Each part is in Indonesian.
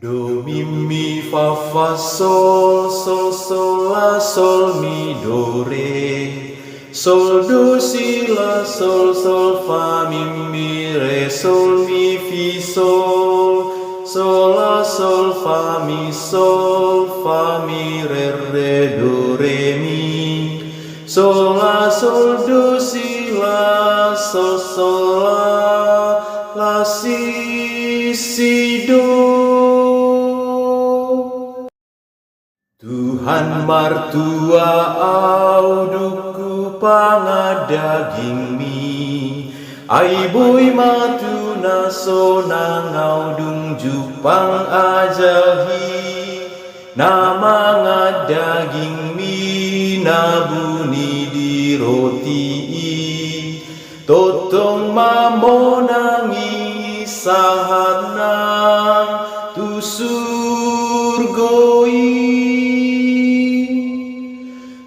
Do mi mi fa fa sol sol sol la sol mi do re, sol do si la sol sol fa mi re sol mi fi sol, sol la sol fa mi re do re mi, sol la sol do si la sol sol la si do. Tuhan martua au duku pangadaging mi, ai boy matu naso nangau dung jupang ajahi, nama ngadaging mi nabuni di roti i, totong mamonangi sahanang tu surgoi.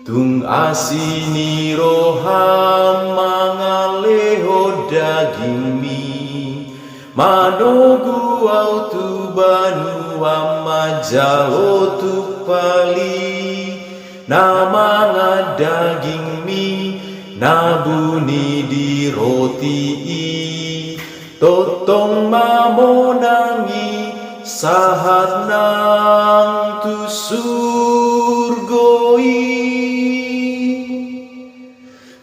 Tung asini roham mangaleho daging mi, manogu au tu banu amajalo tu pali, nama ngadaging mi nabuni di roti i, totong mamonangi sahat nang tu surgoi.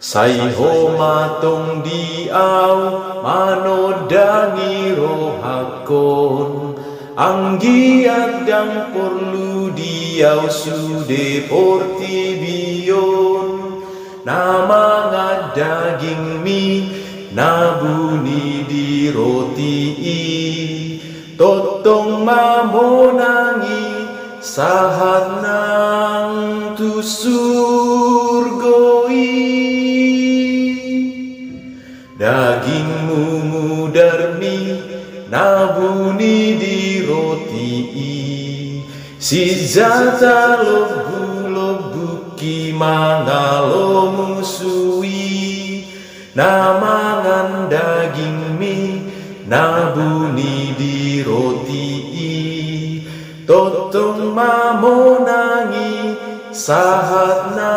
Sai ho matong di au manodangi rohakon, anggi adang porlu diau sude porti bion, nama ngadaging mi nabuni di roti i, totong mamonangi sahat nang tu surgoi. Dagingmu mudar mi nabuni di roti i, si jata lobu ki mangalo musui, nama ngandaging mi nabuni di roti i, totong mamonangi sahat na